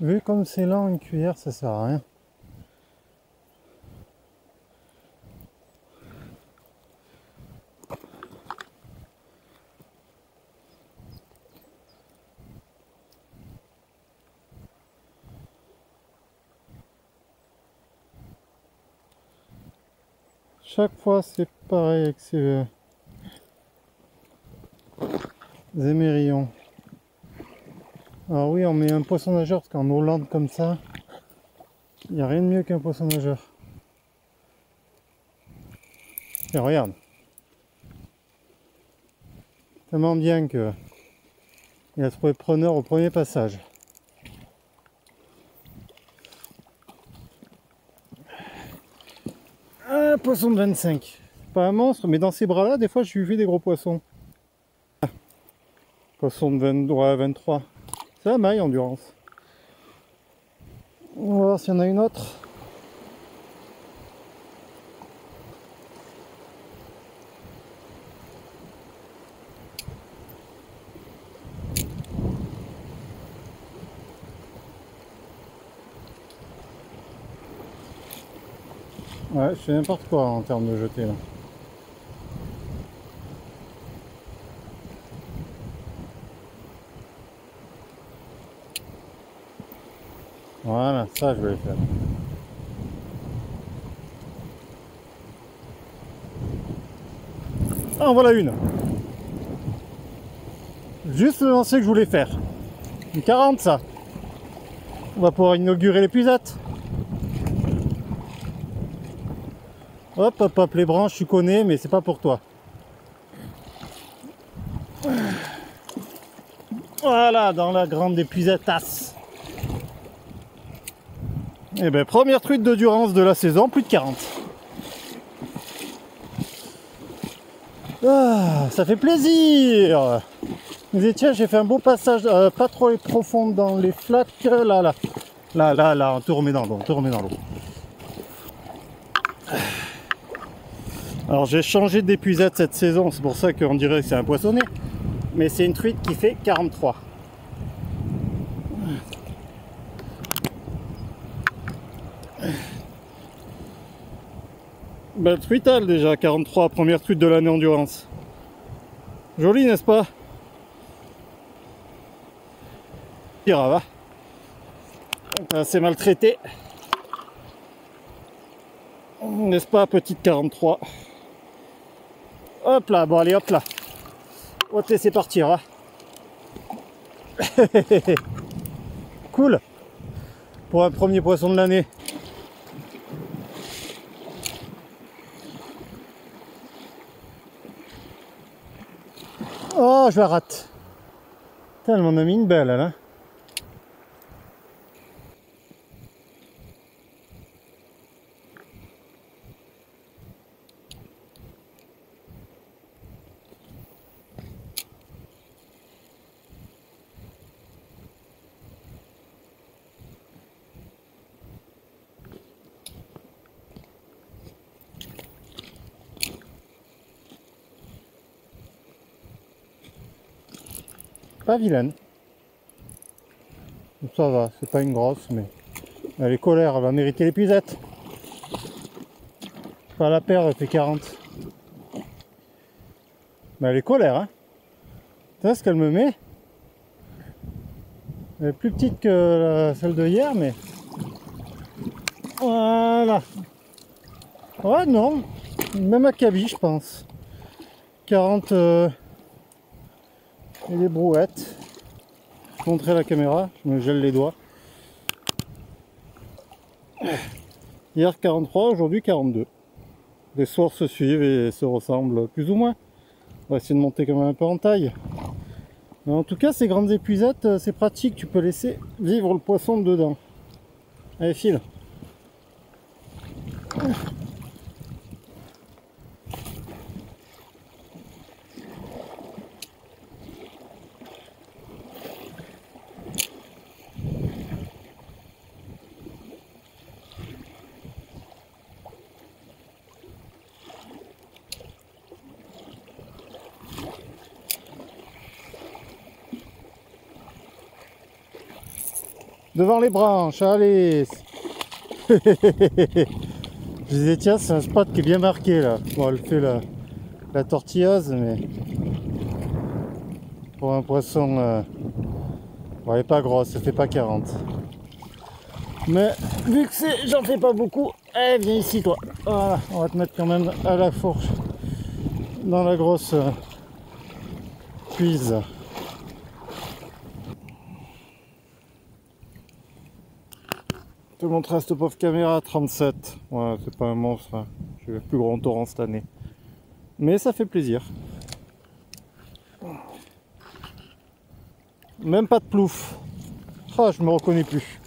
Vu comme c'est lent, une cuillère, ça sert à rien. Chaque fois, c'est pareil avec ces émerillons. Alors oui, on met un poisson nageur parce qu'en Hollande comme ça, il n'y a rien de mieux qu'un poisson nageur. Et regarde. Tellement bien que il a trouvé preneur au premier passage. Un poisson de 25. Pas un monstre, mais dans ces bras-là, des fois, je lui fais des gros poissons. Poisson de 23. C'est la maille endurance. On va voir s'il y en a une autre. Ouais, je fais n'importe quoi en termes de jeté là. Voilà, ça je vais le faire. Ah, en voilà une. Juste le lancer que je voulais faire. Une 40 ça. On va pouvoir inaugurer l'épuisette. Hop, hop, hop, les branches, tu connais, mais c'est pas pour toi. Voilà, dans la grande épuisette tasse. Et ben, première truite de Durance de la saison, plus de 40. Ah, ça fait plaisir. Mais tiens, j'ai fait un beau passage, pas trop profond dans les flaques. Là, on te remet dans l'eau, Alors j'ai changé d'épuisette cette saison, c'est pour ça qu'on dirait que c'est un poissonnet. Mais c'est une truite qui fait 43. Belle truitale déjà, 43, première truite de l'année endurance. Jolie, n'est-ce pas? Ira, va. Assez maltraité. N'est-ce pas, petite 43? Hop là, bon allez, hop là. On va te laisser partir, hein. Cool. Pour un premier poisson de l'année. Oh, je la rate. Putain, elle m'en a mis une belle, elle, hein. Pas vilaine. Ça va, c'est pas une grosse, mais elle est colère, elle va mériter l'épuisette. Pas la paire, elle fait 40. Mais elle est colère, hein. Tu vois ce qu'elle me met? Elle est plus petite que celle de hier, mais... Voilà. Ouais, non. Même acabit, je pense. 40 et des brouettes. Je vais montrer à la caméra, je me gèle les doigts. Hier 43, aujourd'hui 42. Les soirs se suivent et se ressemblent plus ou moins. On va essayer de monter quand même un peu en taille. Mais en tout cas, ces grandes épuisettes, c'est pratique, tu peux laisser vivre le poisson dedans. Allez, file. Devant les branches, allez. Je disais tiens, c'est un spot qui est bien marqué là. Bon, elle fait la tortilleuse, mais pour un poisson, bon, elle est pas grosse, elle fait pas 40. Mais vu que j'en fais pas beaucoup, eh, viens ici toi. Voilà, on va te mettre quand même à la fourche, dans la grosse cuise. Je te montrerai cette pauvre caméra 37. Ouais, c'est pas un monstre, hein. J'ai le plus grand torrent cette année. Mais ça fait plaisir. Même pas de plouf. Ah, je me reconnais plus.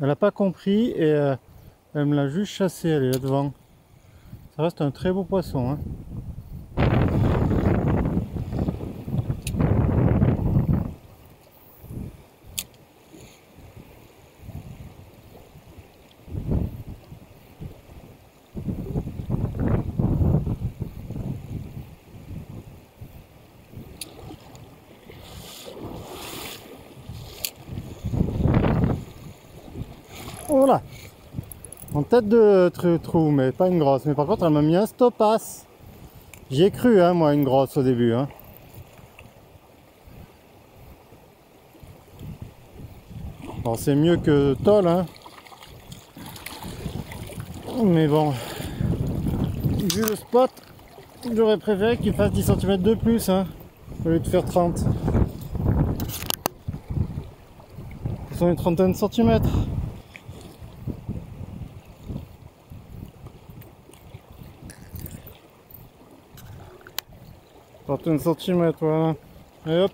Elle n'a pas compris et elle me l'a juste chassé, elle est là devant. Ça reste un très beau poisson, hein. Voilà, en tête de trou, mais pas une grosse. Mais par contre, elle m'a mis un stop-pass. J'y ai cru, hein, moi, une grosse au début. Hein. Bon, c'est mieux que Toll, hein. Mais bon, vu le spot, j'aurais préféré qu'il fasse 10 cm de plus, hein, au lieu de faire 30. Ce sont une trentaine de centimètres. Trentaine de centimètres, voilà. Et hop,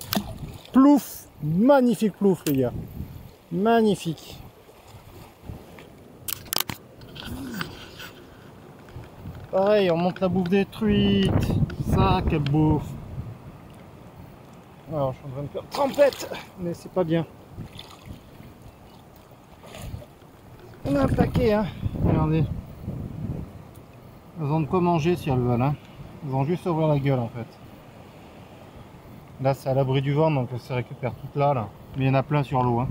plouf, magnifique plouf, les gars. Magnifique. Pareil, on monte la bouffe des truites. Ça, quelle bouffe. Alors, je suis en train de faire trempette, mais c'est pas bien. On a un paquet, hein. Regardez. Elles ont de quoi manger si elles veulent, hein. Elles vont juste ouvrir la gueule, en fait. Là, c'est à l'abri du vent, donc elles se récupèrent toutes là. Mais il y en a plein sur l'eau, hein.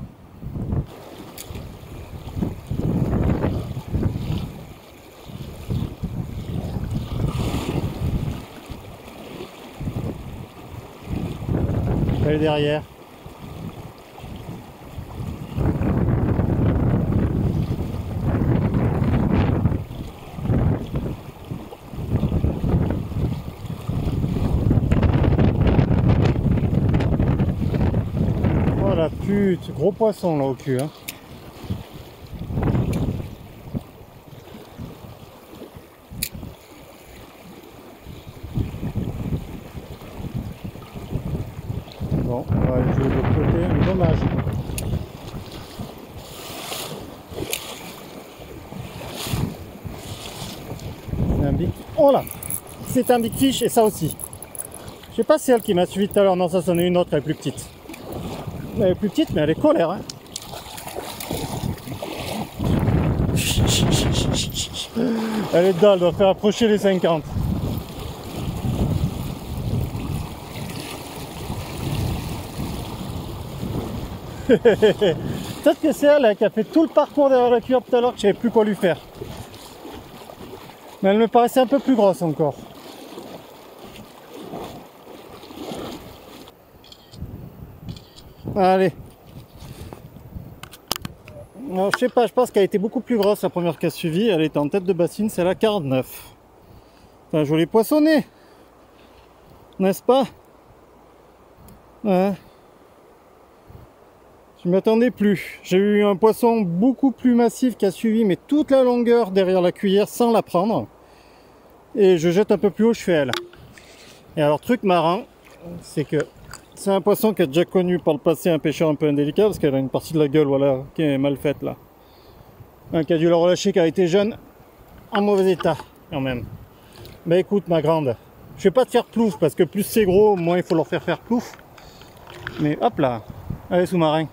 Elle est derrière. Oh la pute, gros poisson là au cul, hein. Bon, on va aller jouer de l'autre côté, mais dommage. C'est un big... Oh là, c'est un big fish et ça aussi. Je sais pas si c'est elle qui m'a suivi tout à l'heure, non ça c'en est une autre, elle est plus petite. Elle est plus petite mais elle est colère, hein. Elle est dedans, elle doit faire approcher les 50. Peut-être que c'est elle qui a fait tout le parcours derrière la cuillère tout à l'heure que je savais plus quoi lui faire. Mais elle me paraissait un peu plus grosse encore. Allez. Alors, je sais pas, je pense qu'elle était beaucoup plus grosse la première qui a suivi. Elle était en tête de bassine, c'est la 49. C'est un joli poissonnet. N'est-ce pas? Ouais. Je m'attendais plus. J'ai eu un poisson beaucoup plus massif qui a suivi, mais toute la longueur derrière la cuillère sans la prendre. Et je jette un peu plus haut, je fais elle. Et alors, truc marrant, c'est que c'est un poisson qui a déjà connu par le passé un pêcheur un peu indélicat, parce qu'elle a une partie de la gueule, voilà, qui est mal faite là. Un qui a dû la relâcher, qui a été jeune, en mauvais état, quand même. Bah écoute ma grande, je vais pas te faire plouf parce que plus c'est gros, moins il faut leur faire plouf. Mais hop là, allez sous-marin.